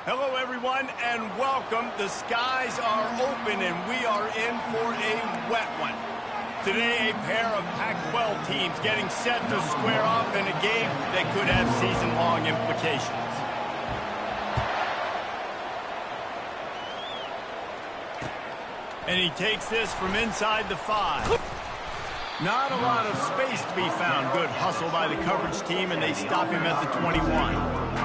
Hello, everyone, and welcome. The skies are open, and we are in for a wet one. Today, a pair of Pac-12 teams getting set to square off in a game that could have season-long implications. And he takes this from inside the 5. Not a lot of space to be found. Good hustle by the coverage team, and they stop him at the 21.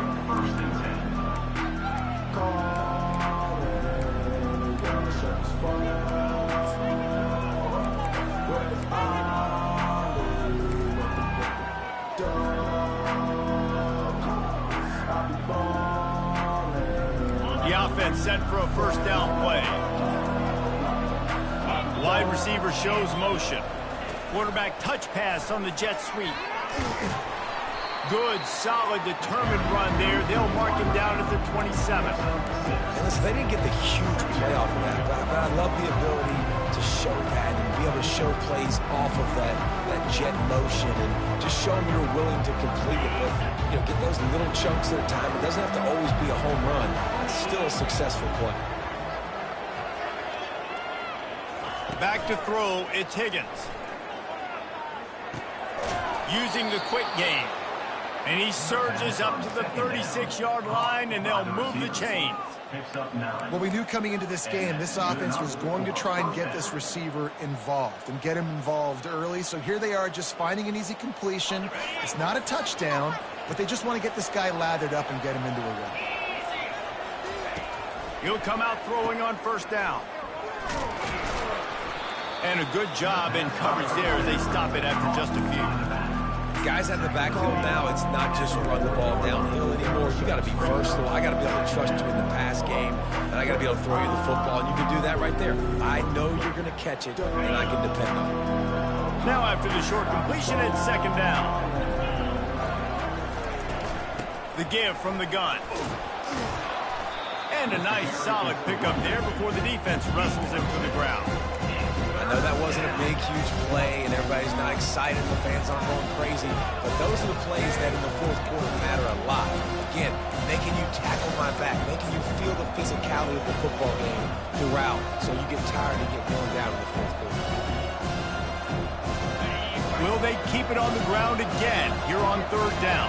The offense set for a first down play. Wide receiver shows motion. Quarterback touch pass on the jet sweep. Good, solid, determined run there. They'll mark him down at the 27. And listen, they didn't get the huge play off of that, but I love the ability to show that and be able to show plays off of that jet motion and just show them you're willing to complete it. But, get those little chunks at a time. It doesn't have to always be a home run. It's still a successful play. Back to throw, it's Higgins. Using the quick game. And he surges up to the 36-yard line, and they'll move the chains. Well, we knew coming into this game, this offense was going to try and get this receiver involved and get him involved early. So here they are just finding an easy completion. It's not a touchdown, but they just want to get this guy lathered up and get him into a run. He'll come out throwing on first down. And a good job in coverage there as they stop it after just a few. Guys at the backfield now, it's not just run the ball downhill anymore. You got to be versatile. I got to be able to trust you in the pass game, and I got to be able to throw you the football, and you can do that right there. I know you're going to catch it, and I can depend on it. Now after the short completion, it's second down. The give from the gun. And a nice solid pickup there before the defense wrestles him to the ground. I know that wasn't a big, huge play, and everybody's not excited, the fans aren't going crazy, but those are the plays that in the fourth quarter matter a lot. Again, making you tackle my back, making you feel the physicality of the football game throughout, so you get tired and get worn down in the fourth quarter. Will they keep it on the ground again here on third down?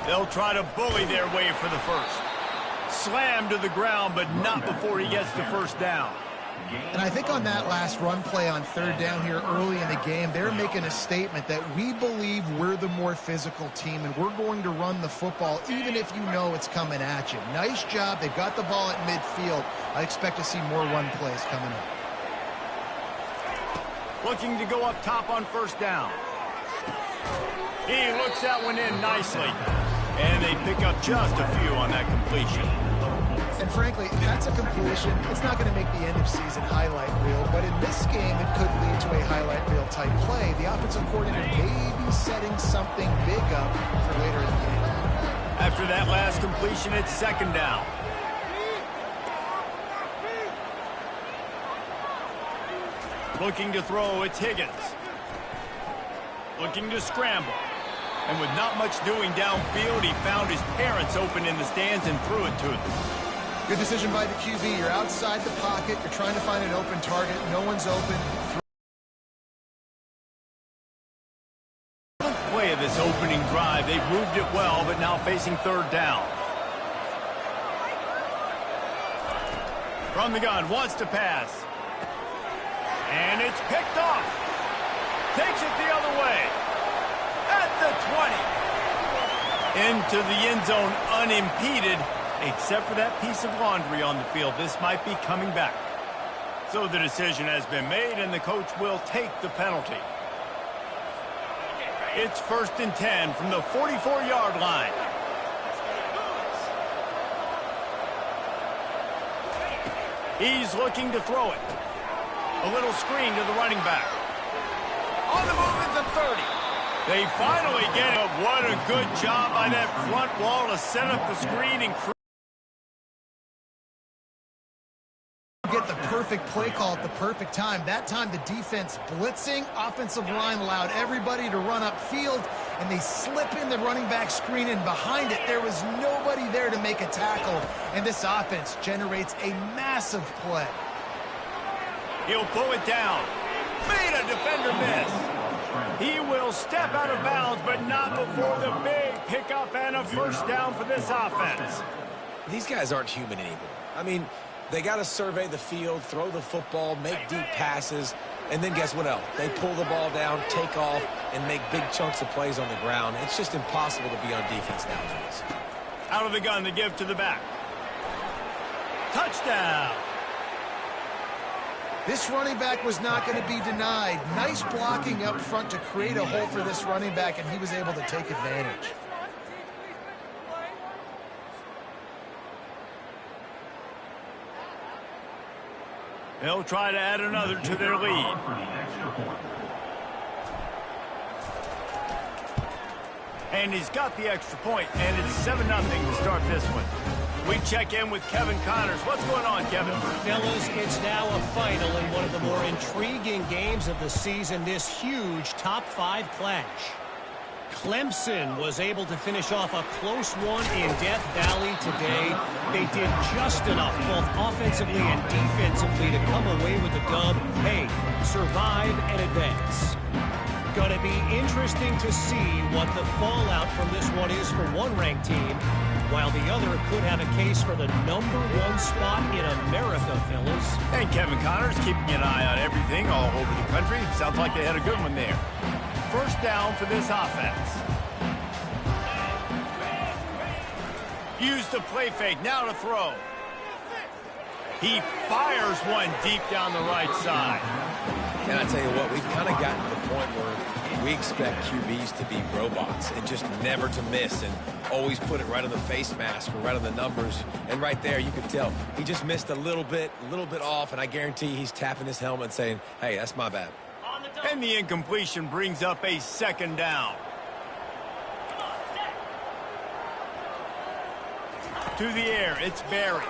They'll try to bully their way for the first. Slammed to the ground, but not before he gets the first down. And I think on that last run play on third down here early in the game, they're making a statement that we believe we're the more physical team and we're going to run the football even if you know it's coming at you. Nice job. They've got the ball at midfield. I expect to see more run plays coming up. Looking to go up top on first down. He looks that one in nicely. And they pick up just a few on that completion. And frankly, that's a completion. It's not going to make the end-of-season highlight reel, but in this game, it could lead to a highlight reel type play. The offensive coordinator may be setting something big up for later in the game. After that last completion, it's second down. Looking to throw, it's Higgins. Looking to scramble. And with not much doing downfield, he found his parents open in the stands and threw it to them. Good decision by the QB. You're outside the pocket. You're trying to find an open target. No one's open. Play of this opening drive. They've moved it well, but now facing third down. From the gun, wants to pass. And it's picked off. Takes it the other way. At the 20. Into the end zone unimpeded, except for that piece of laundry on the field. This might be coming back. So the decision has been made, and the coach will take the penalty. It's 1st and 10 from the 44-yard line. He's looking to throw it. A little screen to the running back. On the move at the 30. They finally get it. What a good job by that front wall to set up the screen and get the perfect play call at the perfect time. That time the defense blitzing, offensive line allowed everybody to run upfield, and they slip in the running back screen, and behind it, there was nobody there to make a tackle, and this offense generates a massive play. He'll pull it down. Made a defender miss. He will step out of bounds, but not before the big pickup and a first down for this offense. These guys aren't human anymore. I mean, they got to survey the field, throw the football, make deep passes, and then guess what else? They pull the ball down, take off, and make big chunks of plays on the ground. It's just impossible to be on defense nowadays. Out of the gun to give to the back. Touchdown! This running back was not going to be denied. Nice blocking up front to create a hole for this running back, and he was able to take advantage. They'll try to add another to their lead. And he's got the extra point, and it's 7-0 to start this one. We check in with Kevin Connors. What's going on, Kevin? Fellas, it's now a final in one of the more intriguing games of the season, this huge top-5 clash. Clemson was able to finish off a close one in Death Valley today. They did just enough, both offensively and defensively, to come away with the dub. Hey, survive and advance. Going to be interesting to see what the fallout from this one is for one ranked team, while the other could have a case for the #1 spot in America, fellas. And Kevin Connors keeping an eye on everything all over the country. Sounds like they had a good one there. First down for this offense. Use the play fake, now to throw. He fires one deep down the right side. And I tell you what, we've kind of gotten to the point where we expect QBs to be robots and just never to miss and always put it right on the face mask or right on the numbers. And right there, you could tell he just missed a little bit off, and I guarantee he's tapping his helmet saying, hey, that's my bad. And the incompletion brings up a second down. To the air, it's Barry.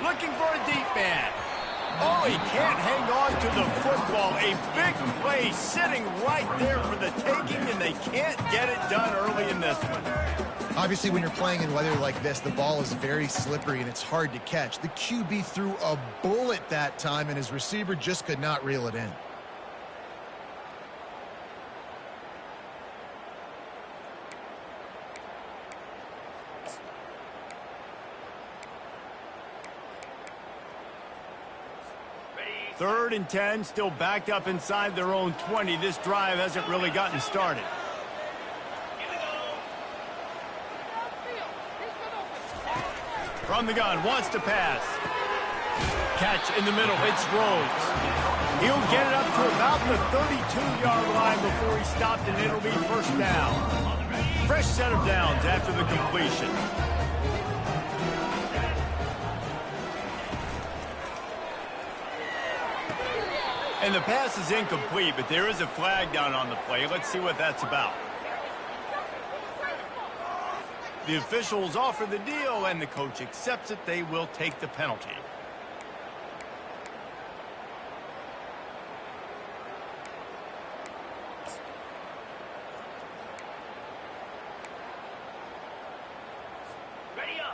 Looking for a deep man. Oh, he can't hang on to the football. A big play sitting right there for the taking, and they can't get it done early in this one. Obviously, when you're playing in weather like this, the ball is very slippery and it's hard to catch. The QB threw a bullet that time, and his receiver just could not reel it in. Third and 10, still backed up inside their own 20. This drive hasn't really gotten started. From the gun, wants to pass. Catch in the middle, it's Rhodes. He'll get it up to about the 32-yard line before he stopped, and it'll be first down. Fresh set of downs after the completion. And the pass is incomplete, but there is a flag down on the play. Let's see what that's about. The officials offer the deal, and the coach accepts it. They will take the penalty.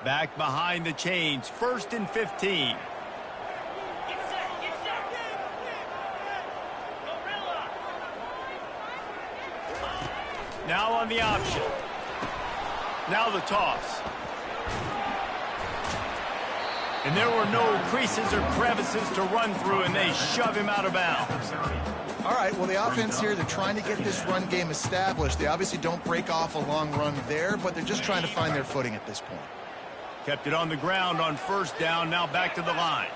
Back behind the chains, 1st and 15. Now on the option. Now the toss. And there were no creases or crevices to run through, and they shove him out of bounds. All right, well, the offense here, they're trying to get this run game established. They obviously don't break off a long run there, but they're just trying to find their footing at this point. Kept it on the ground on first down, now back to the line.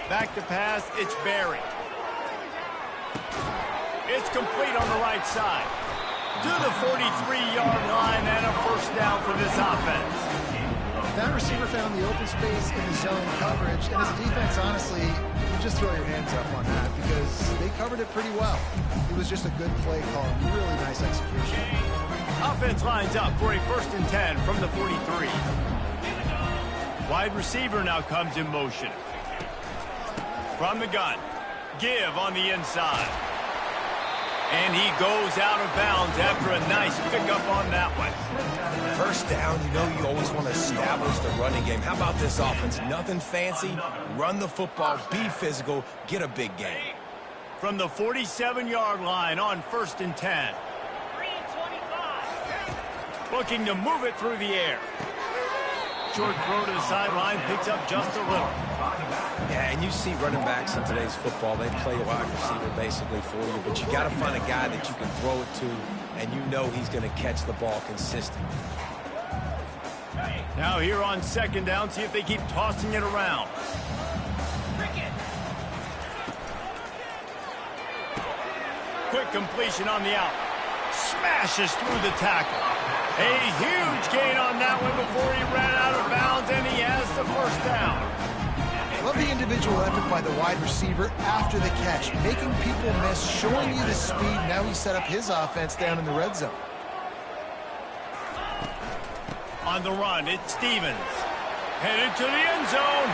Back to pass, it's Barry. It's complete on the right side. To the 43-yard line, and a first down for this offense. That receiver found the open space in the zone coverage, and as a defense, honestly, you just throw your hands up on that because they covered it pretty well. It was just a good play call, really nice execution. Offense lines up for a 1st and 10 from the 43. Wide receiver now comes in motion. From the gun, give on the inside. And he goes out of bounds after a nice pickup on that one. First down, you know you always want to establish the running game. How about this offense? Nothing fancy. Run the football, be physical, get a big gain. From the 47-yard line on 1st and 10. Looking to move it through the air. Short throw to the sideline, picks up just a little. Yeah, and you see running backs in today's football, they play wide receiver basically for you, but you got to find a guy that you can throw it to, and you know he's going to catch the ball consistently. Now here on 2nd down, see if they keep tossing it around. Quick completion on the out. Smashes through the tackle. A huge gain on that one before he ran out of bounds, and he has the 1st down. Love the individual effort by the wide receiver after the catch, making people miss, showing you the speed. Now he set up his offense down in the red zone. On the run, it's Stevens. Headed to the end zone.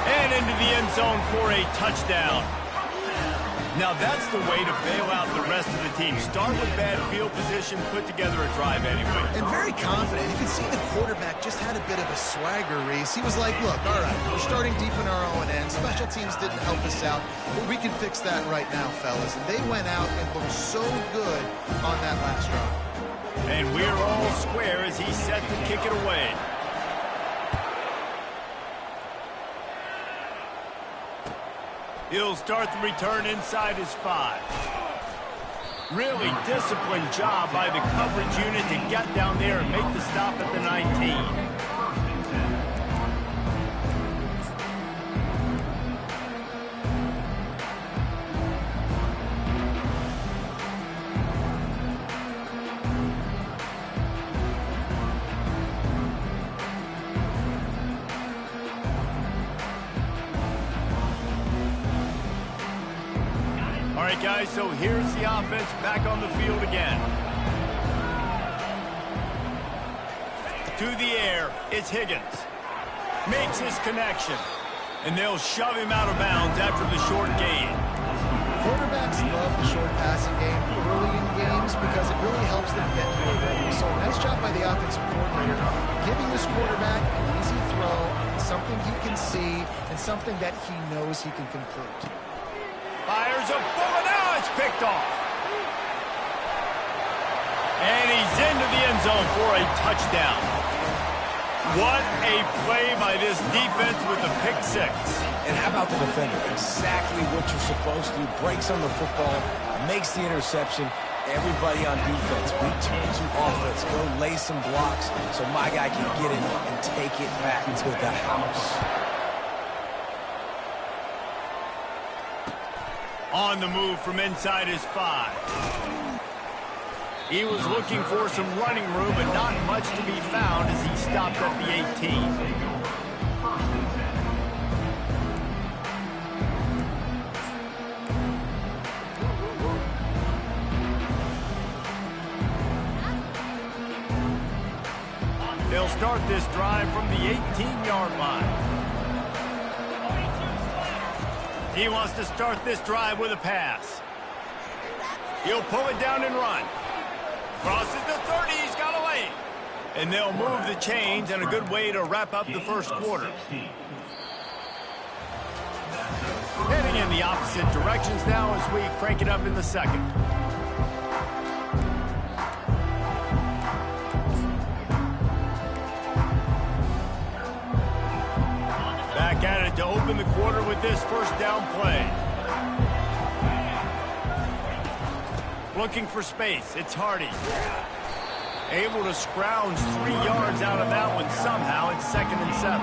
And into the end zone for a touchdown. Now that's the way to bail out the rest of the team. Start with bad field position, put together a drive anyway. And very confident. You can see the quarterback just had a bit of a swagger, Reese. He was like, look, all right, we're starting deep in our own end. Special teams didn't help us out, but we can fix that right now, fellas. And they went out and looked so good on that last drive. And we're all square as he's set to kick it away. He'll start the return inside his 5. Really disciplined job by the coverage unit to get down there and make the stop at the 19. All right, guys, so here's the offense back on the field again. To the air, it's Higgins. Makes his connection. And they'll shove him out of bounds after the short gain. Quarterbacks love the short passing game early in games because it really helps them get to a rhythm. So nice job by the offensive coordinator, giving this quarterback an easy throw, something he can see, and something that he knows he can complete. Fires a bullet. Now it's picked off. And he's into the end zone for a touchdown. What a play by this defense with the pick 6. And how about the defender? Exactly what you're supposed to do. Breaks on the football, makes the interception. Everybody on defense, we turn to offense. Go lay some blocks so my guy can get it and take it back to the house. On the move from inside his 5. He was looking for some running room, but not much to be found as he stopped at the 18. They'll start this drive from the 18-yard line. He wants to start this drive with a pass. He'll pull it down and run. Crosses the 30, he's got a lane. And they'll move the chains, and a good way to wrap up the first quarter. Heading in the opposite directions now as we crank it up in the second. Back at it to open the quarter with this first down play. Looking for space, it's Hardy. Able to scrounge 3 yards out of that one somehow. It's 2nd and 7.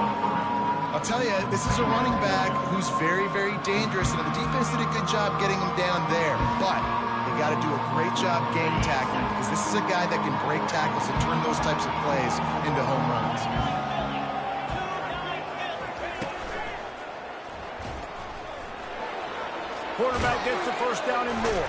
I'll tell you, this is a running back who's very, very dangerous, and the defense did a good job getting him down there. But they got to do a great job game tackling, because this is a guy that can break tackles and turn those types of plays into home runs. Quarterback gets the first down and more.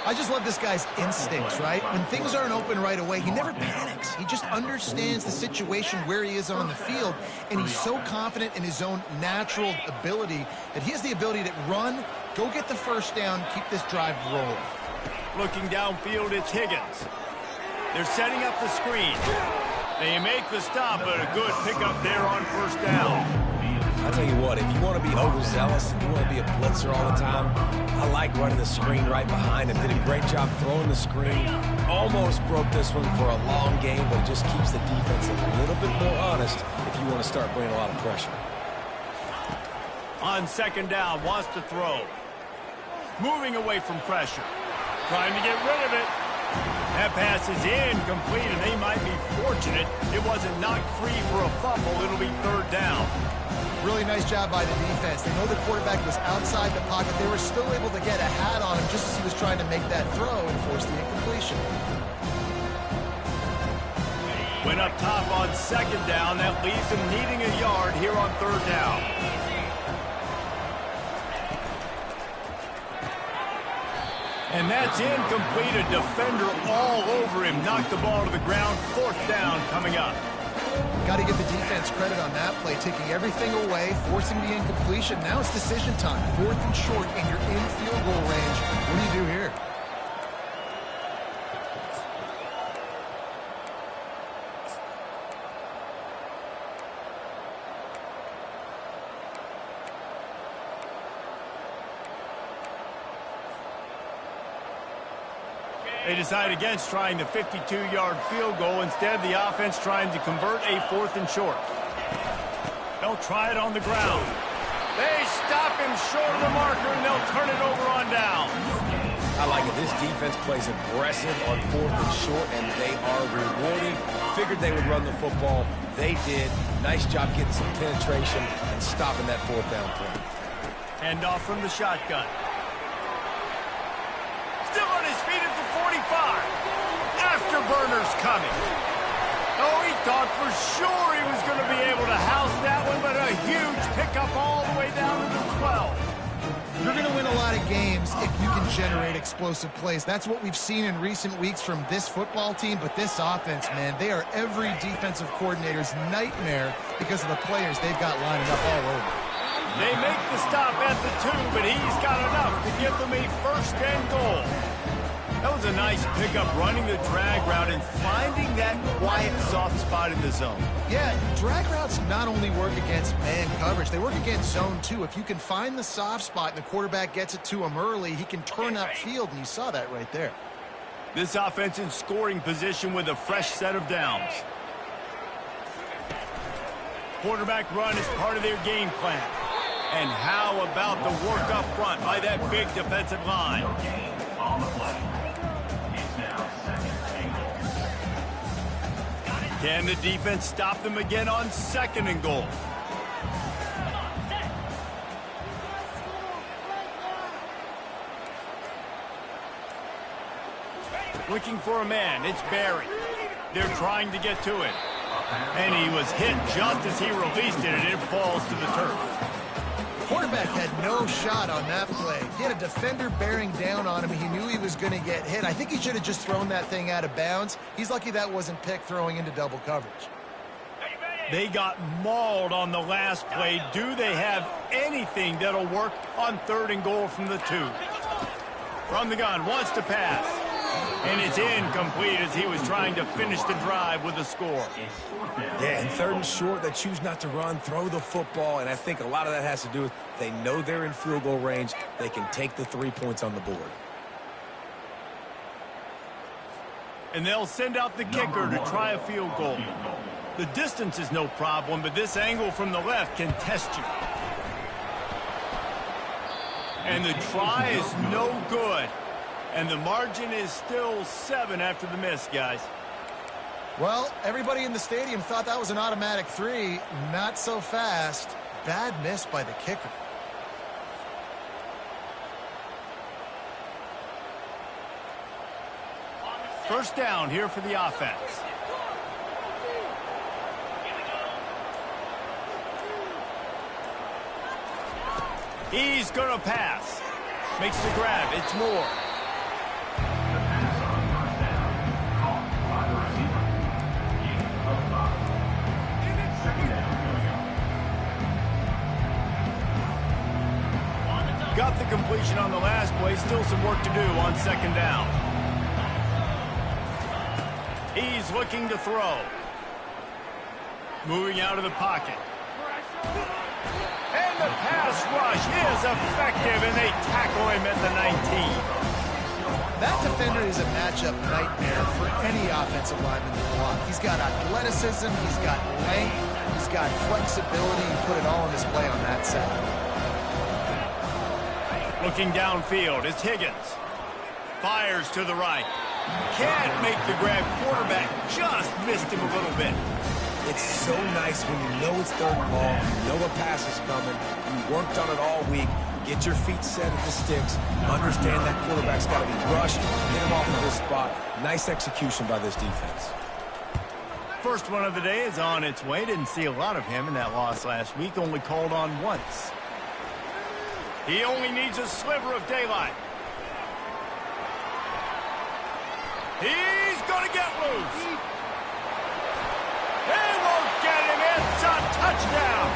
I just love this guy's instincts, right? When things aren't open right away, he never panics. He just understands the situation where he is on the field, and he's so confident in his own natural ability that he has the ability to run, go get the first down, keep this drive rolling. Looking downfield, it's Higgins. They're setting up the screen. They make the stop, but a good pickup there on first down. I'll tell you what, if you want to be overzealous and you want to be a blitzer all the time, I like running the screen right behind him. Did a great job throwing the screen. Almost broke this one for a long game, but it just keeps the defense a little bit more honest if you want to start bringing a lot of pressure. On second down, wants to throw. Moving away from pressure. Trying to get rid of it. That pass is incomplete, and they might be fortunate it wasn't knocked free for a fumble. It'll be third down. Really nice job by the defense. They know the quarterback was outside the pocket. They were still able to get a hat on him just as he was trying to make that throw and force the incompletion. Went up top on second down. That leaves him needing a yard here on third down. And that's incomplete. A defender all over him. Knocked the ball to the ground. Fourth down coming up. Got to give the defense credit on that play, taking everything away, forcing the incompletion. Now it's decision time. Fourth and short, and you're in field goal range. What do you do here? They decide against trying the 52-yard field goal. Instead, the offense trying to convert a fourth and short. They'll try it on the ground. They stop him short of the marker, and they'll turn it over on down. I like it. This defense plays aggressive on fourth and short, and they are rewarded. Figured they would run the football. They did. Nice job getting some penetration and stopping that fourth down play. Hand off from the shotgun. Still on his feet at the 45. Afterburners coming. Oh, he thought for sure he was going to be able to house that one, but a huge pickup all the way down to the 12. You're going to win a lot of games if you can generate explosive plays. That's what we've seen in recent weeks from this football team, but this offense, man, they are every defensive coordinator's nightmare because of the players they've got lining up all over. They make the stop at the 2, but he's got enough to give them a first and goal. That was a nice pickup, running the drag route and finding that quiet, soft spot in the zone. Yeah, drag routes not only work against man coverage, they work against zone too. If you can find the soft spot and the quarterback gets it to him early, he can turn upfield, and you saw that right there. This offense in scoring position with a fresh set of downs. Quarterback run is part of their game plan. And how about the work up front by that big defensive line? Can the defense stop them again on second and goal? Looking for a man, it's Barry. They're trying to get to it. And he was hit just as he released it, and it falls to the turf. Quarterback had no shot on that play. He had a defender bearing down on him. He knew he was going to get hit. I think he should have just thrown that thing out of bounds. He's lucky that wasn't picked throwing into double coverage. They got mauled on the last play. Do they have anything that'll work on third and goal from the 2? From the gun, wants to pass. And it's incomplete as he was trying to finish the drive with a score. Yeah, and third and short, they choose not to run, throw the football, and I think a lot of that has to do with they know they're in field goal range. They can take the 3 points on the board. And they'll send out the kicker to try a field goal. The distance is no problem, but this angle from the left can test you. And the try is no good. And the margin is still 7 after the miss, guys. Well, everybody in the stadium thought that was an automatic 3. Not so fast. Bad miss by the kicker. First down here for the offense. He's going to pass. Makes the grab. It's Moore. Got the completion on the last play. Still some work to do on second down. He's looking to throw. Moving out of the pocket. And the pass rush is effective, and they tackle him at the 19. That defender is a matchup nightmare for any offensive lineman to block. He's got athleticism, he's got length, he's got flexibility. You put it all on display on that side. Looking downfield, it's Higgins. Fires to the right. Can't make the grab. Quarterback just missed him a little bit. It's so nice when you know it's third and long, you know a pass is coming, you worked on it all week, get your feet set at the sticks, understand that quarterback's got to be rushed, get him off of this spot. Nice execution by this defense. First one of the day is on its way. Didn't see a lot of him in that loss last week, only called on once. He only needs a sliver of daylight. He's going to get loose. They won't get him. It's a touchdown.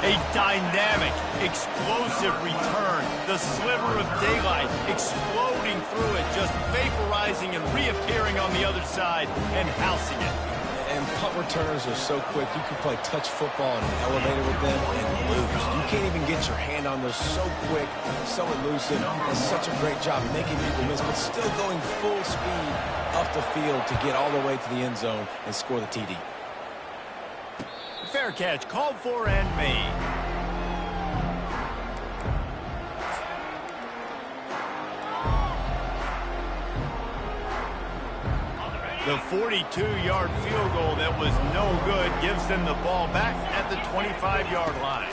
A dynamic, explosive return. The sliver of daylight exploding through it, just vaporizing and reappearing on the other side and housing it. And punt returners are so quick. You can play touch football in an elevator with them and lose. You can't even get your hand on those so quick, so elusive. Does such a great job making people miss, but still going full speed up the field to get all the way to the end zone and score the TD. Fair catch called for and made. The 42-yard field goal that was no good gives them the ball back at the 25-yard line.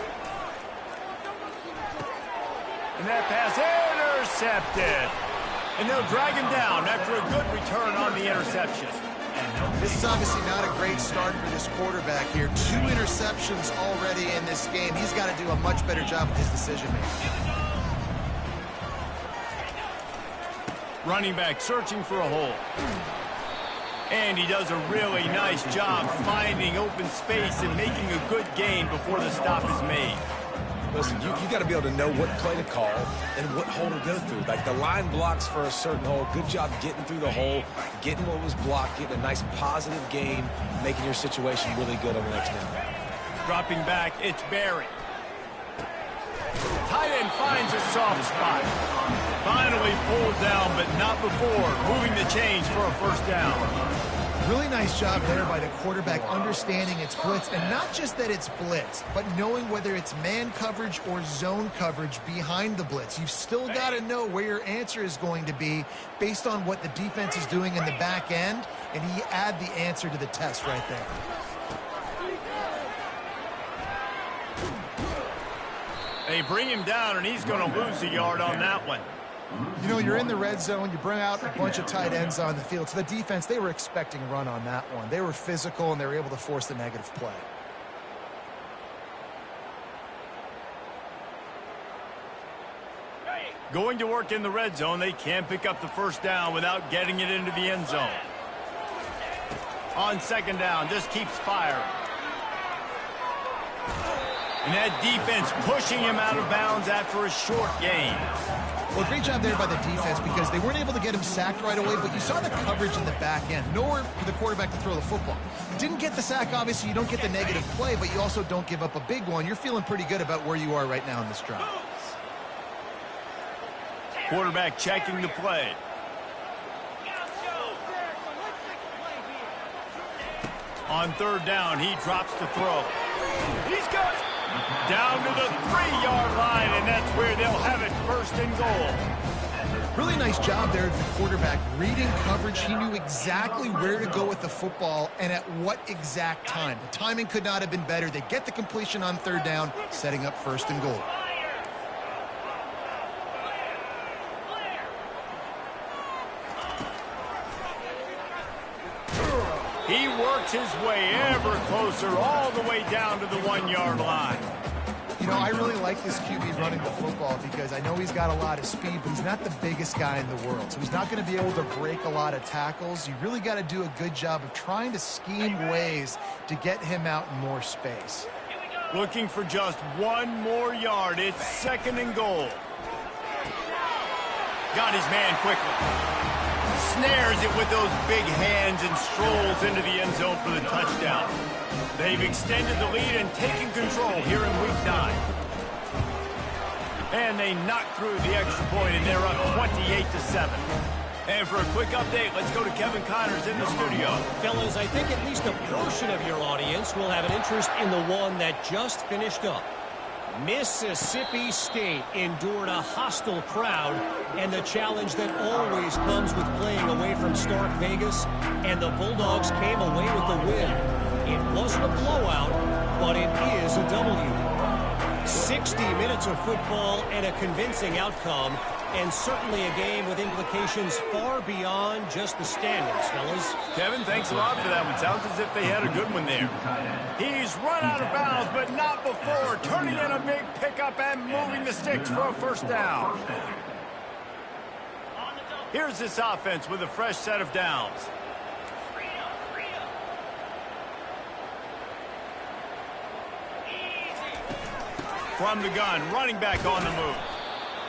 And that pass intercepted. And they'll drag him down after a good return on the interception. This is obviously not a great start for this quarterback here. 2 interceptions already in this game. He's got to do a much better job with his decision-making. Running back searching for a hole. And he does a really nice job finding open space and making a good gain before the stop is made. Listen, you got to be able to know what play to call and what hole to go through. Like the line blocks for a certain hole. Good job getting through the hole, getting what was blocked, getting a nice positive gain, making your situation really good on the next down. Dropping back, it's Barry. Tight end finds a soft spot. Finally pulled down, but not before moving the chains for a first down. Really nice job there by the quarterback understanding it's blitz, and not just that it's blitz, but knowing whether it's man coverage or zone coverage behind the blitz. You've still got to know where your answer is going to be based on what the defense is doing in the back end, and he add the answer to the test right there. They bring him down, and he's going to lose a yard on that one. You know, you're in the red zone, you bring out a bunch of tight ends on the field. So the defense, they were expecting a run on that one. They were physical, and they were able to force the negative play. Going to work in the red zone, they can't pick up the first down without getting it into the end zone. On second down, just keeps firing. And that defense pushing him out of bounds after a short gain. Well, great job there by the defense because they weren't able to get him sacked right away, but you saw the coverage in the back end. Nowhere for the quarterback to throw the football. Didn't get the sack, obviously. You don't get the negative play, but you also don't give up a big one. You're feeling pretty good about where you are right now in this drive. Quarterback checking the play. On third down, he drops to throw. He's got it. Down to the 3-yard line, and that's where they'll have it first and goal. Really nice job there of the quarterback. Reading coverage, he knew exactly where to go with the football and at what exact time. The timing could not have been better. They get the completion on third down, setting up first and goal. He works his way ever closer all the way down to the 1-yard line. You know, I really like this QB running the football because I know he's got a lot of speed, but he's not the biggest guy in the world. So he's not going to be able to break a lot of tackles. You really got to do a good job of trying to scheme ways to get him out in more space. Looking for just one more yard. It's 2nd and goal. Got his man quickly. Snares it with those big hands and strolls into the end zone for the touchdown. They've extended the lead and taken control here in Week 9. And they knocked through the extra point, and they're up 28-7. And for a quick update, let's go to Kevin Connors in the studio. Fellas, I think at least a portion of your audience will have an interest in the one that just finished up. Mississippi State endured a hostile crowd and the challenge that always comes with playing away from Stark Vegas, and the Bulldogs came away with the win. It wasn't a blowout, but it is a W. 60 minutes of football and a convincing outcome, and certainly a game with implications far beyond just the standings, fellas. Kevin, thanks a lot for that one. Sounds as if they had a good one there. He's run out of bounds, but not before turning in a big pickup and moving the sticks for a first down. Here's this offense with a fresh set of downs. From the gun, running back on the move.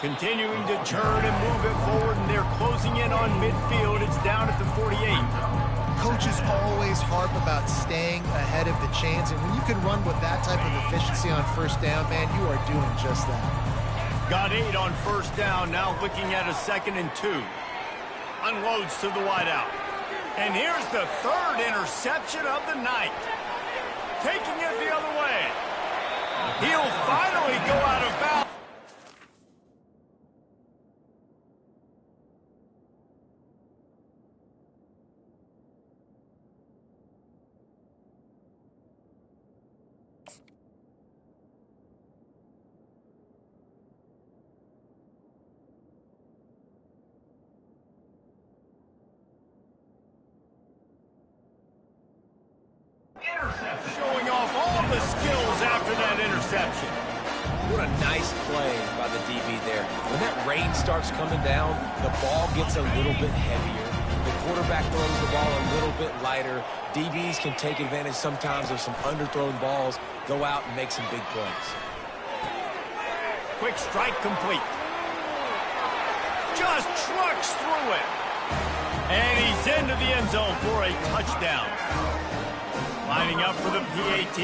Continuing to turn and move it forward, and they're closing in on midfield. It's down at the 48. Coaches always harp about staying ahead of the chains, and when you can run with that type of efficiency on first down, man, you are doing just that. Got 8 on first down, now looking at a 2nd and 2. Unloads to the wideout. And here's the 3rd interception of the night. Taking it the other way. He'll finally go out of bounds. Showing off all the skills after that interception. What a nice play by the DB there. When that rain starts coming down, the ball gets a little bit heavier. The quarterback throws the ball a little bit lighter. DBs can take advantage sometimes of some underthrown balls, go out and make some big plays. Quick strike complete. Just trucks through it. And he's into the end zone for a touchdown. Lining up for the PAT.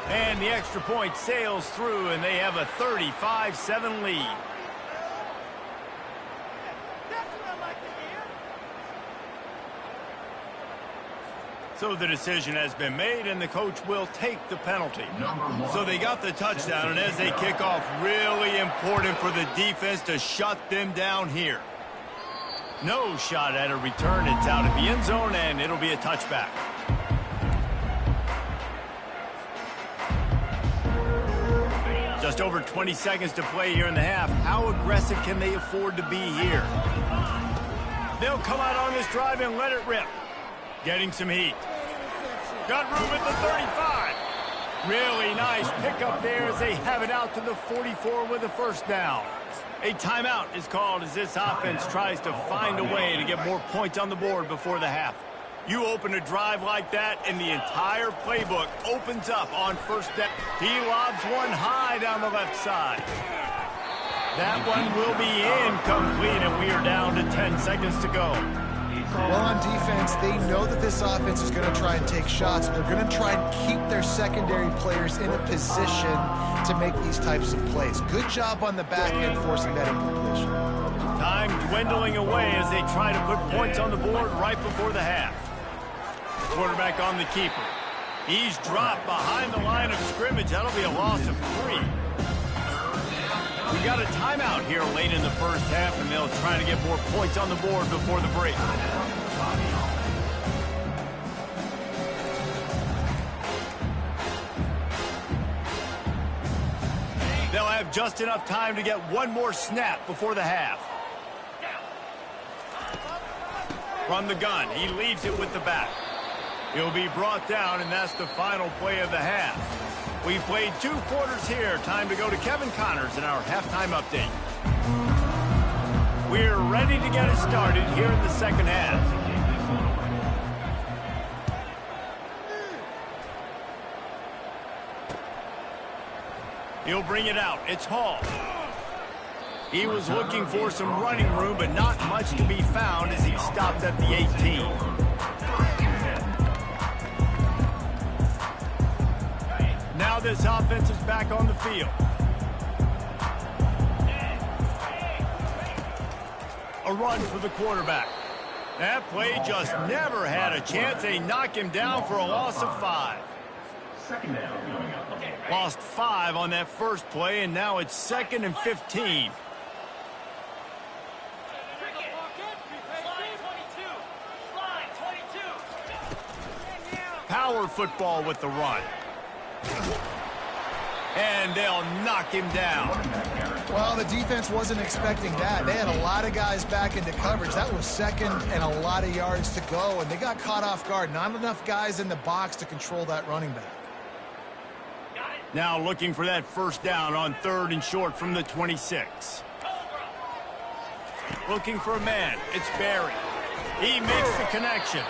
And the extra point sails through, and they have a 35-7 lead. So the decision has been made, and the coach will take the penalty. So they got the touchdown, and as they kick off, really important for the defense to shut them down here. No shot at a return. It's out of the end zone, and it'll be a touchback. Just over 20 seconds to play here in the half. How aggressive can they afford to be here? They'll come out on this drive and let it rip. Getting some heat. Got room at the 35. Really nice pickup there as they have it out to the 44 with a first down. A timeout is called as this offense tries to find a way to get more points on the board before the half. You open a drive like that, and the entire playbook opens up on first down. He lobs one high down the left side. That one will be incomplete, and we are down to 10 seconds to go. Well, on defense, they know that this offense is going to try and take shots. They're going to try and keep their secondary players in a position to make these types of plays. Good job on the back end forcing that incompletion. Time dwindling away as they try to put points on the board right before the half. Quarterback on the keeper. He's dropped behind the line of scrimmage. That'll be a loss of 3. We got a timeout here late in the first half, and they'll try to get more points on the board before the break. They'll have just enough time to get one more snap before the half. From the gun, he leaves it with the back. He'll be brought down, and that's the final play of the half. We've played 2 quarters here. Time to go to Kevin Connors in our halftime update. We're ready to get it started here in the second half. He'll bring it out. It's Hall. He was looking for some running room, but not much to be found as he stopped at the 18. Now this offense is back on the field. A run for the quarterback. That play just never had a chance. They knock him down for a loss of 5. Lost 5 on that first play, and now it's 2nd and 15. Power football with the run. And they'll knock him down. Well, the defense wasn't expecting that. They had a lot of guys back into coverage. That was 2nd and a lot of yards to go, and they got caught off guard. Not enough guys in the box to control that running back. Now looking for that first down on 3rd and short from the 26. Looking for a man. It's Barry. He makes the connection.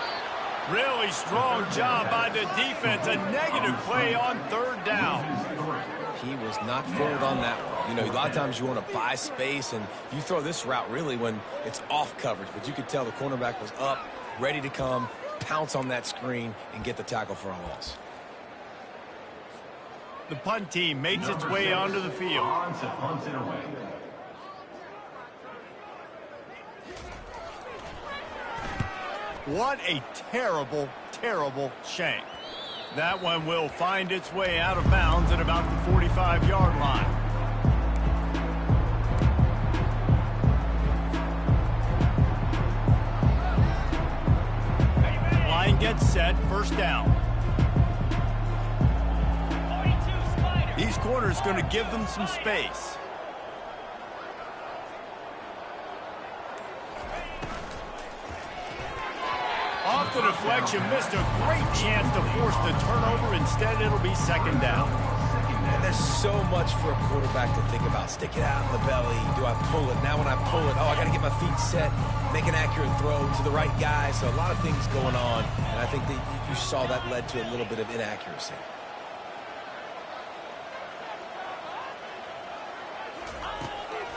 Really strong job by the defense. A negative play on 3rd down. He was not fooled on that one. You know, a lot of times you want to buy space, and you throw this route really when it's off coverage. But you could tell the cornerback was up, ready to come, pounce on that screen, and get the tackle for a loss. The punt team makes its way onto the field. What a terrible, terrible shank. That one will find its way out of bounds at about the 45-yard line. Line gets set, first down. These corners going to give them some space. Off the deflection, missed a great chance to force the turnover. Instead, it'll be 2nd down. And there's so much for a quarterback to think about. Stick it out in the belly. Do I pull it? Now when I pull it, I got to get my feet set, make an accurate throw to the right guy. So a lot of things going on, and I think that you saw that led to a little bit of inaccuracy.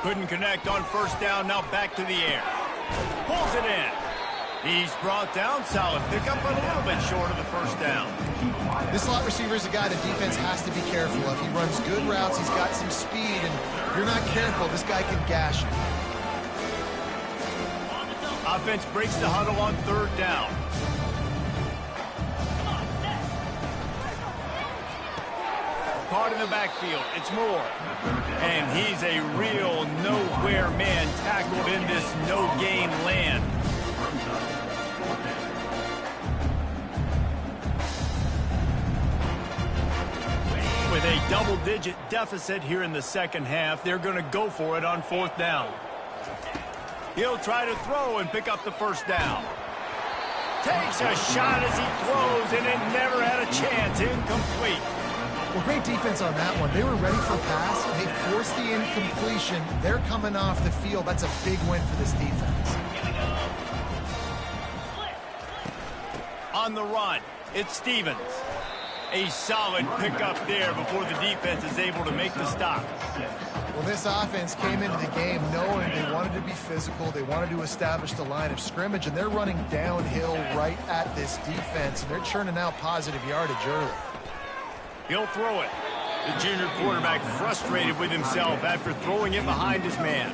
Couldn't connect on first down, now back to the air. Pulls it in. He's brought down, solid pickup, but a little bit short of the first down. This slot receiver is a guy the defense has to be careful of. He runs good routes, he's got some speed, and if you're not careful, this guy can gash you. Offense breaks the huddle on 3rd down. Caught in the backfield, it's Moore. And he's a real nowhere man tackled in this no-gain land. With a double-digit deficit here in the second half, they're going to go for it on 4th down. He'll try to throw and pick up the first down. Takes a shot as he throws, and it never had a chance. Incomplete. Well, great defense on that one. They were ready for pass. They forced the incompletion. They're coming off the field. That's a big win for this defense. On the run, it's Stevens. A solid pickup there before the defense is able to make the stop. Well, this offense came into the game knowing they wanted to be physical. They wanted to establish the line of scrimmage, and they're running downhill right at this defense, and they're churning out positive yardage early. He'll throw it. The junior quarterback frustrated with himself after throwing it behind his man.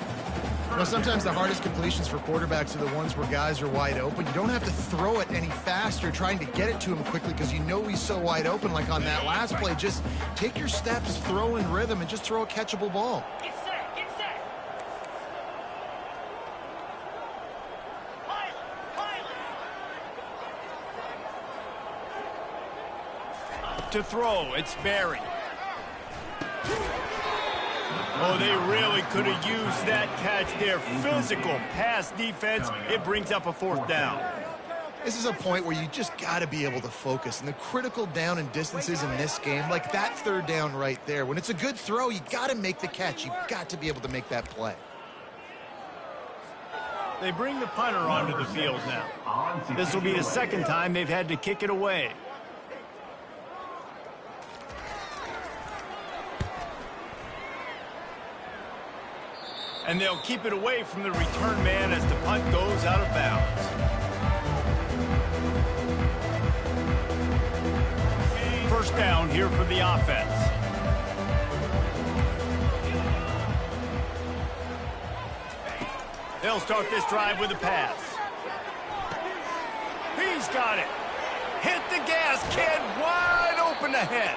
You know, sometimes the hardest completions for quarterbacks are the ones where guys are wide open. You don't have to throw it any faster trying to get it to him quickly because you know he's so wide open. Like on that last play, just take your steps, throw in rhythm, and just throw a catchable ball. Get set, get set. To throw, it's Barry. Oh, they really could have used that catch there. Physical pass defense. It brings up a 4th down. This is a point where you just got to be able to focus. And the critical down and distances in this game, like that 3rd down right there, when it's a good throw, you got to make the catch. You've got to be able to make that play. They bring the punter onto the field now. This will be the 2nd time they've had to kick it away. And they'll keep it away from the return man as the punt goes out of bounds. First down here for the offense. They'll start this drive with a pass. He's got it. Hit the gas, kid. Wide open ahead.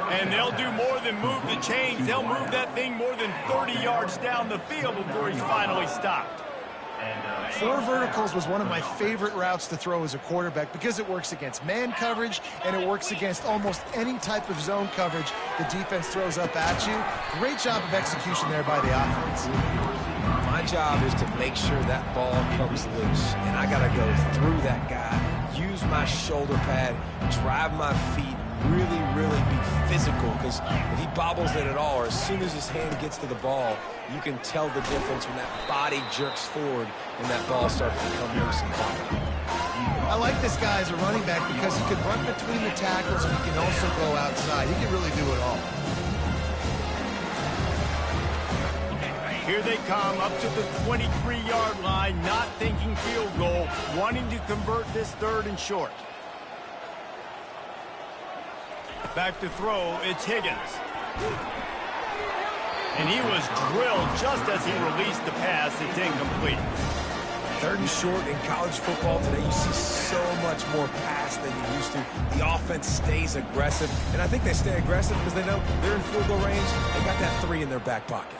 And they'll do more than move the chains. They'll move that thing more than 30 yards down the field before he's finally stopped. 4 verticals was one of my favorite routes to throw as a quarterback because it works against man coverage and it works against almost any type of zone coverage the defense throws up at you. Great job of execution there by the offense. My job is to make sure that ball comes loose, and I got to go through that guy, use my shoulder pad, drive my feet, really be physical, because if he bobbles it at all, or as soon as his hand gets to the ball, you can tell the difference when that body jerks forward and that ball starts to come loose and pop. I like this guy as a running back because he can run between the tackles and he can also go outside. He can really do it all. Here they come up to the 23-yard line, not thinking field goal, wanting to convert this 3rd and short. Back to throw, it's Higgins. And he was drilled just as he released the pass. It's incomplete. 3rd and short in college football today, you see so much more pass than you used to. The offense stays aggressive, and I think they stay aggressive because they know they're in field goal range. They got that 3 in their back pocket.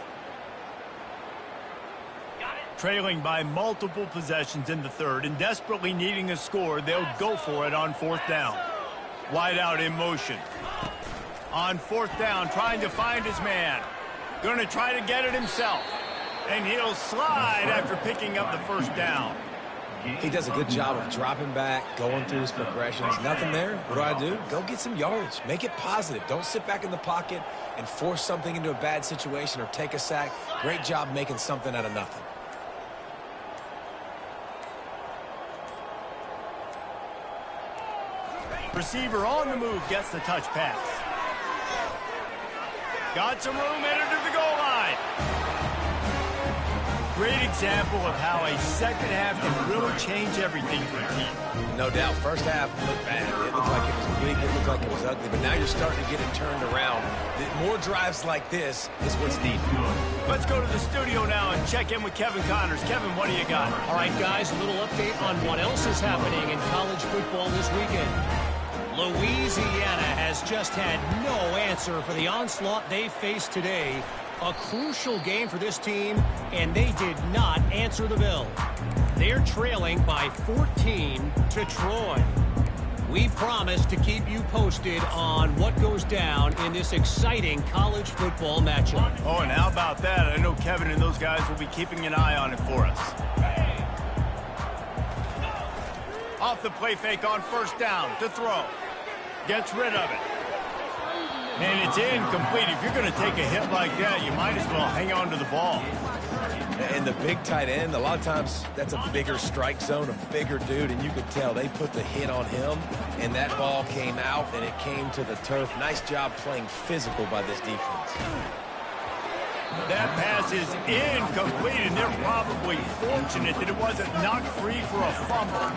Trailing by multiple possessions in the 3rd and desperately needing a score, they'll go for it on 4th down. Wide out in motion. On 4th down, trying to find his man. Going to try to get it himself. And he'll slide after picking up the 1st down. He does a good job of dropping back, going through his progressions. Nothing there. What do? Go get some yardage. Make it positive. Don't sit back in the pocket and force something into a bad situation or take a sack. Great job making something out of nothing. Receiver on the move gets the touch pass. Got some room, headed to the goal line. Great example of how a second half can really change everything for a team. No doubt. First half looked bad. It looked like it was weak. It looked like it was ugly. But now you're starting to get it turned around. More drives like this is what's needed. Let's go to the studio now and check in with Kevin Connors. Kevin, what do you got? All right, guys, a little update on what else is happening in college football this weekend. Louisiana has just had no answer for the onslaught they faced today. A crucial game for this team, and they did not answer the bell. They're trailing by 14 to Troy. We promise to keep you posted on what goes down in this exciting college football matchup. Oh, and how about that? I know Kevin and those guys will be keeping an eye on it for us. Off the play fake on 1st down to throw. Gets rid of it. And it's incomplete. If you're going to take a hit like that, you might as well hang on to the ball. And the big tight end, a lot of times that's a bigger strike zone, a bigger dude, and you could tell they put the hit on him, and that ball came out, and it came to the turf. Nice job playing physical by this defense. That pass is incomplete, and they're probably fortunate that it wasn't knocked free for a fumble.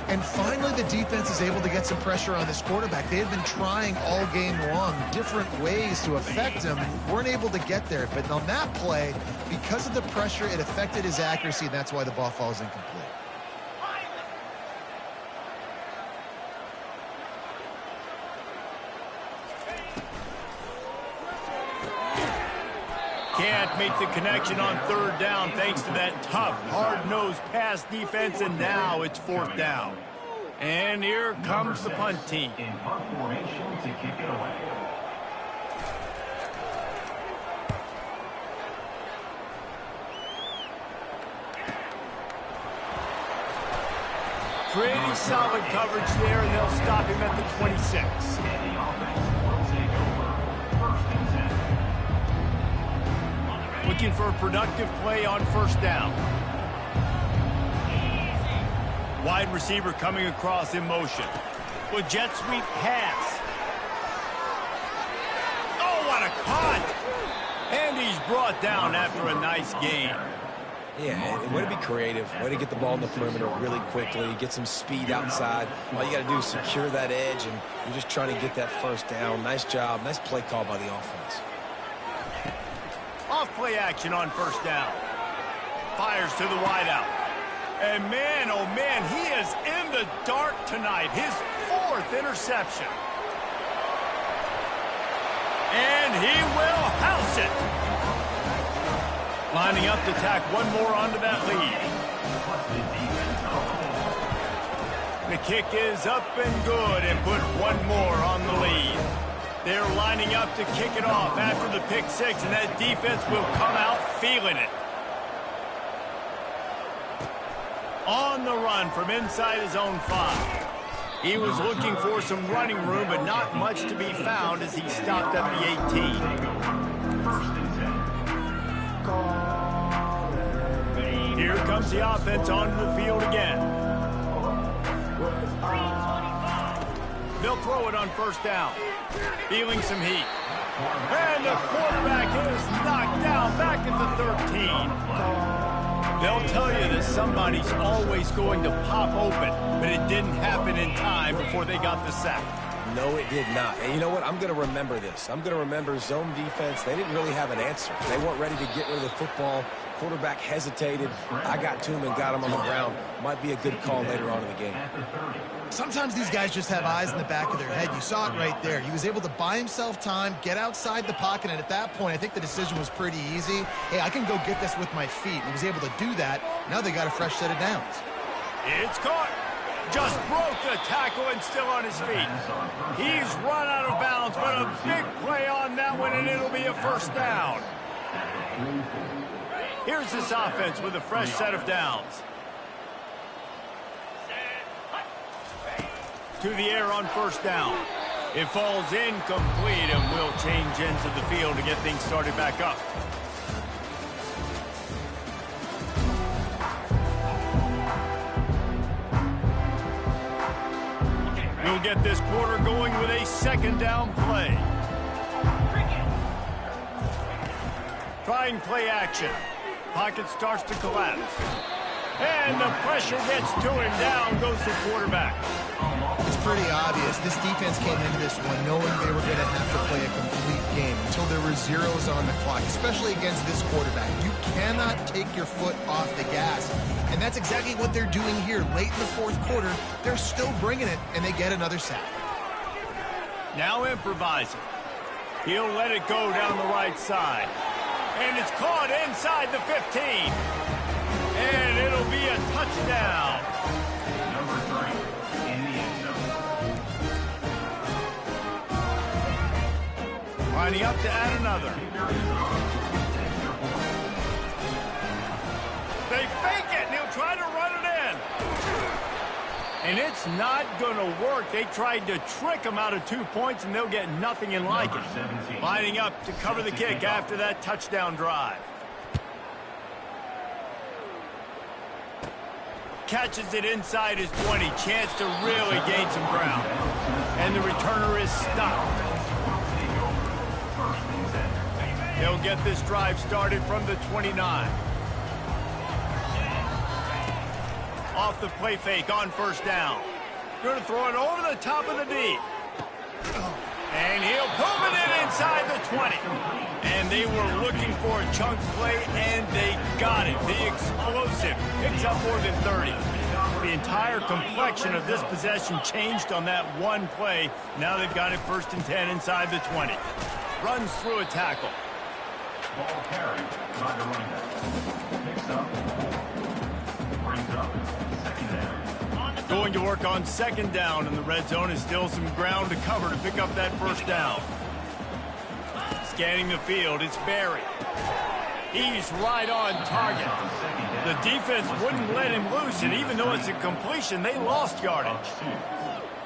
And finally, the defense is able to get some pressure on this quarterback. They had been trying all game long different ways to affect him. Weren't able to get there. But on that play, because of the pressure, it affected his accuracy, and that's why the ball falls incomplete. Can't make the connection on 3rd down thanks to that tough, hard-nosed pass defense, and now it's 4th down. And here comes the punt team. In punt formation to kick it away. Pretty solid coverage there, and they'll stop him at the 26. And the offense will take over 1st and 10. Looking for a productive play on 1st down. Wide receiver coming across in motion. With jet sweep pass. Oh, what a cut! And he's brought down after a nice game. Yeah, and way to be creative, way to get the ball in the perimeter really quickly, get some speed outside. All you got to do is secure that edge, and you're just trying to get that first down. Nice job, nice play call by the offense. Off play action on first down. Fires to the wideout. And man, oh man, he is in the dark tonight. His 4th interception. And he will house it. Lining up to tack one more onto that lead. The kick is up and good and put one more on the lead. They're lining up to kick it off after the pick 6, and that defense will come out feeling it. On the run from inside his own 5. He was looking for some running room, but not much to be found as he stopped at the 18. Here comes the offense onto the field again. They'll throw it on first down. Feeling some heat. And the quarterback is knocked down back at the 13. They'll tell you that somebody's always going to pop open, but it didn't happen in time before they got the sack. No, it did not. And you know what? I'm going to remember this. I'm going to remember zone defense. They didn't really have an answer. They weren't ready to get rid of the football. Quarterback hesitated. I got to him and got him on the ground. Might be a good call later on in the game. Sometimes these guys just have eyes in the back of their head. You saw it right there. He was able to buy himself time, get outside the pocket, and at that point, I think the decision was pretty easy. Hey, I can go get this with my feet. He was able to do that. Now they got a fresh set of downs. It's caught. Just broke the tackle and still on his feet. He's run out of bounds, but a big play on that one, and it'll be a first down. Here's this offense with a fresh set of downs. To the air on first down. It falls incomplete and will change ends of the field to get things started back up. We'll get this quarter going with a second down play. Trying play action. Pocket starts to collapse. And the pressure gets to him. Down goes the quarterback. It's pretty obvious. This defense came into this one knowing they were going to have to play a complete game until there were zeros on the clock, especially against this quarterback. You cannot take your foot off the gas. And that's exactly what they're doing here. Late in the 4th quarter, they're still bringing it, and they get another sack. Now improvising. He'll let it go down the right side. And it's caught inside the 15. And it'll be a touchdown. Number 3 in the end zone. Lining up to add another. They fake it, and he'll try to run it in. And it's not going to work. They tried to trick him out of 2 points, and they'll get nothing in like it. Lining up to cover the kick after that touchdown drive. Catches it inside his 20. Chance to really gain some ground. And the returner is stopped. They'll get this drive started from the 29. Off the play fake on first down. Going to throw it over the top of the D. And he'll move it in inside the 20. And they were looking for a chunk play, and they got it. The explosive picks up more than 30. The entire complexion of this possession changed on that one play. Now they've got it 1st and 10 inside the 20. Runs through a tackle. Ball carried by the running back. Picks up. Brings up second down. Going to work on second down, and the red zone is still some ground to cover to pick up that first down. Scanning the field, it's Barry. He's right on target. The defense wouldn't let him loose, and even though it's a completion, they lost yardage.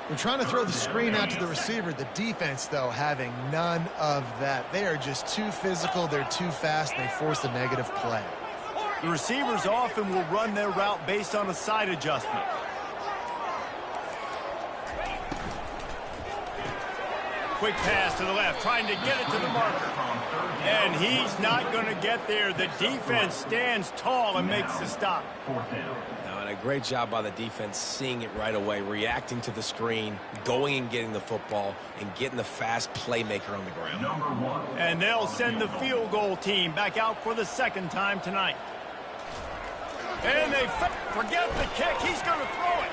They're trying to throw the screen out to the receiver. The defense, though, having none of that. They are just too physical, they're too fast, and they force a negative play. The receivers often will run their route based on a side adjustment. Quick pass to the left, trying to get it to the marker. And And he's not going to get there. The defense stands tall and makes the stop. Fourth down. Now, and a great job by the defense seeing it right away, reacting to the screen, going and getting the football, and getting the fast playmaker on the ground. Number 1. And they'll send the field goal team back out for the second time tonight. And they forget the kick. He's going to throw it.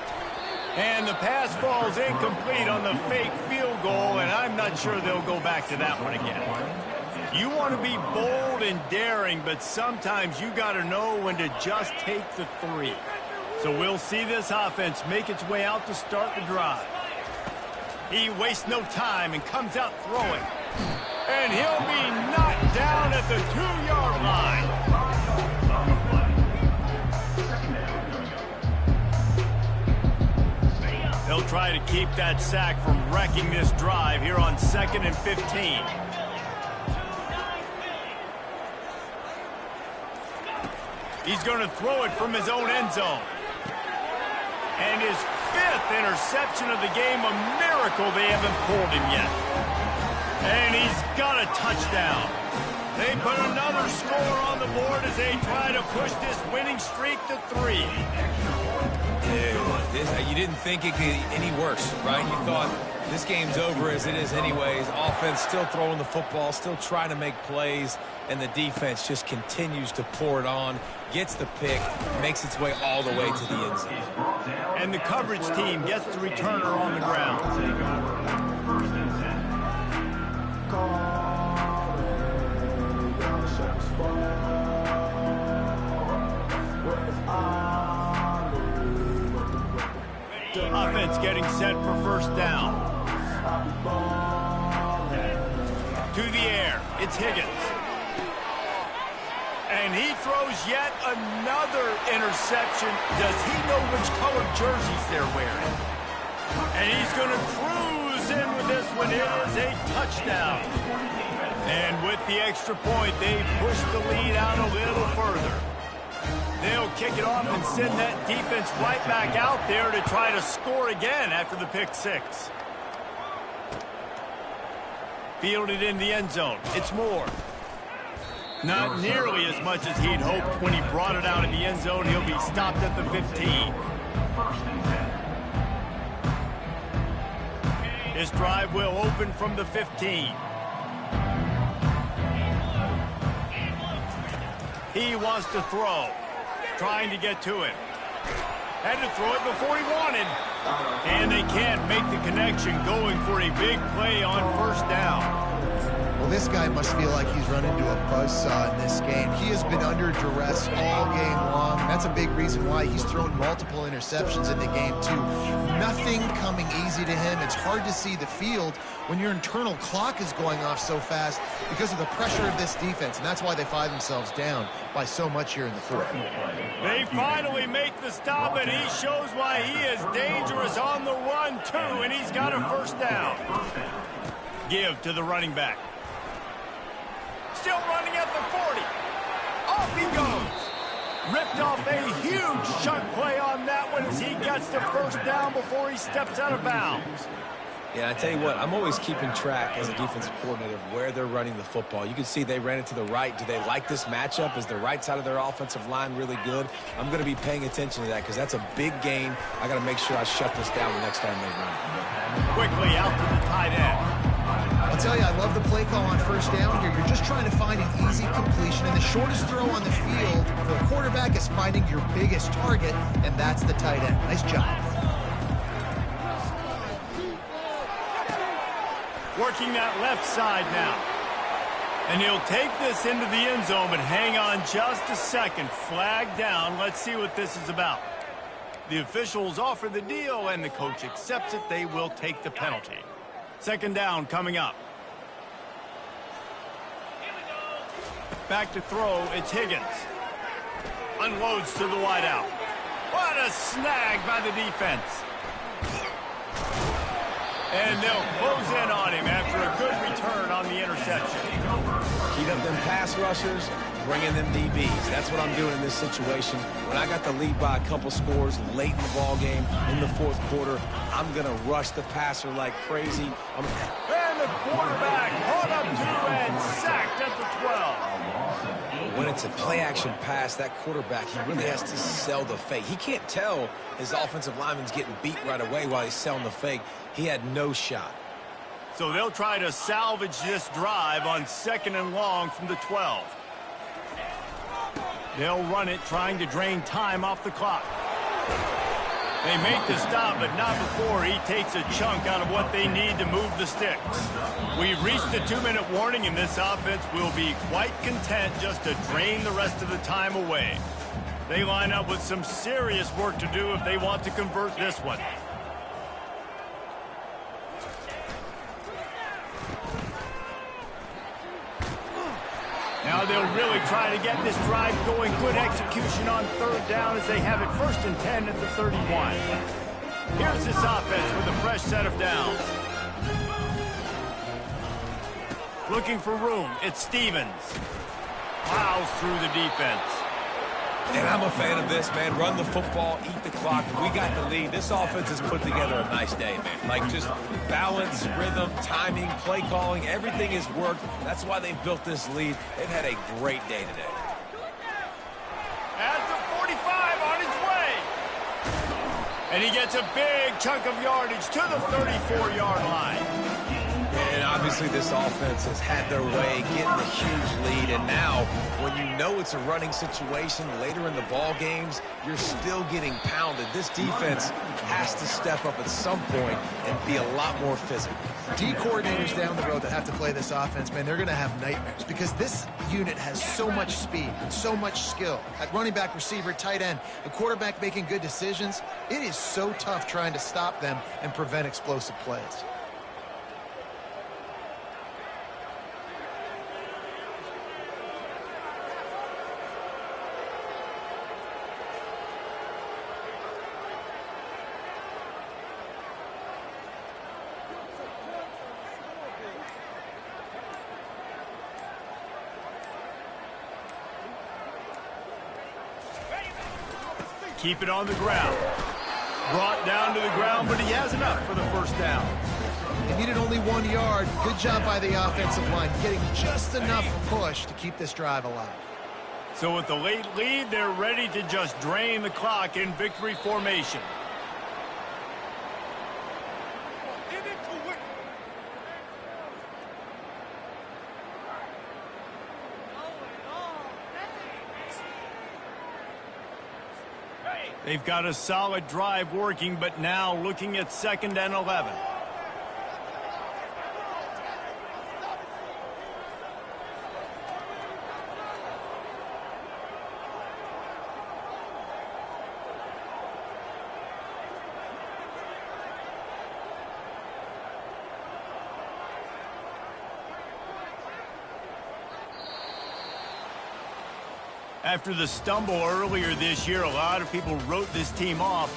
And the pass falls incomplete on the fake field goal, and I'm not sure they'll go back to that one again. You want to be bold and daring, but sometimes you got to know when to just take the 3. So we'll see this offense make its way out to start the drive. He wastes no time and comes out throwing. And he'll be knocked down at the 2-yard line. They'll try to keep that sack from wrecking this drive here on 2nd and 15. He's going to throw it from his own end zone. And his 5th interception of the game, a miracle they haven't pulled him yet. And he's got a touchdown. They put another score on the board as they try to push this winning streak to 3. You didn't think it could get any worse, right? You thought this game's over as it is anyways. Offense still throwing the football, still trying to make plays, and the defense just continues to pour it on, gets the pick, makes its way all the way to the end zone. And the coverage team gets the returner on the ground. First and 10. Offense getting set for first down. To the air, it's Higgins. And he throws yet another interception. Does he know which colored jerseys they're wearing? And he's going to cruise in with this one. It is a touchdown. And with the extra point, they push the lead out a little further. They'll kick it off and send that defense right back out there to try to score again after the pick 6. Fielded in the end zone. It's Moore. Not nearly as much as he'd hoped when he brought it out in the end zone. He'll be stopped at the 15. First and 10. His drive will open from the 15. He wants to throw. Trying to get to it. Had to throw it before he wanted. And they can't make the connection, going for a big play on first down. Well, this guy must feel like he's run into a buzzsaw in this game. He has been under duress all game long. That's a big reason why he's thrown multiple interceptions in the game, too. Nothing coming easy to him. It's hard to see the field when your internal clock is going off so fast because of the pressure of this defense, and that's why they find themselves down by so much here in the 4th. They finally make the stop, and he shows why he is dangerous on the run, too, and he's got a first down. Give to the running back. Still running at the 40. Off he goes. Ripped off a huge chunk play on that one as he gets the first down before he steps out of bounds. Yeah, I tell you what, I'm always keeping track as a defensive coordinator of where they're running the football. You can see they ran it to the right. Do they like this matchup? Is the right side of their offensive line really good? I'm going to be paying attention to that because that's a big gain. I got to make sure I shut this down the next time they run it. Quickly out to the tight end. I'll tell you, I love the play call on first down here. You're just trying to find an easy completion, and the shortest throw on the field for a quarterback is finding your biggest target, and that's the tight end. Nice job. Working that left side now. And he'll take this into the end zone, but hang on just a second. Flag down. Let's see what this is about. The officials offer the deal, and the coach accepts it. They will take the penalty. Second down coming up. Back to throw, it's Higgins. Unloads to the wideout. What a snag by the defense. And they'll close in on him after a good return on the interception. Keep up them pass rushers, bringing them DBs. That's what I'm doing in this situation. When I got the lead by a couple scores late in the ball game, in the 4th quarter, I'm going to rush the passer like crazy. And the quarterback caught up to and sacked at the 12. it's a play-action pass, that quarterback, he really has to sell the fake. He can't tell his offensive lineman's getting beat right away while he's selling the fake. He had no shot. So they'll try to salvage this drive on 2nd and long from the 12. They'll run it, trying to drain time off the clock. They make the stop, but not before he takes a chunk out of what they need to move the sticks. We've reached the 2-minute warning, and this offense will be quite content just to drain the rest of the time away. They line up with some serious work to do if they want to convert this one. Now they'll really try to get this drive going. Good execution on 3rd down as they have it 1st and 10 at the 31. Here's this offense with a fresh set of downs. Looking for room. It's Stevens. Plows through the defense. And I'm a fan of this, man. Run the football, eat the clock. We got the lead. This offense has put together a nice day, man. Like, just balance, rhythm, timing, play calling, everything has worked. That's why they've built this lead. They've had a great day today. At the 45 on his way. And he gets a big chunk of yardage to the 34-yard line. And obviously this offense has had their way getting a huge lead, and now when you know it's a running situation later in the ball games, you're still getting pounded. This defense has to step up at some point and be a lot more physical. D coordinators down the road that have to play this offense, man, they're going to have nightmares because this unit has so much speed and so much skill. At running back, receiver, tight end, the quarterback making good decisions, it is so tough trying to stop them and prevent explosive plays. Keep it on the ground. Brought down to the ground, but he has enough for the 1st down. They needed only 1 yard. Good job by the offensive line, getting just enough push to keep this drive alive. So with the late lead, they're ready to just drain the clock in victory formation. They've got a solid drive working, but now looking at 2nd and 11. After the stumble earlier this year, a lot of people wrote this team off.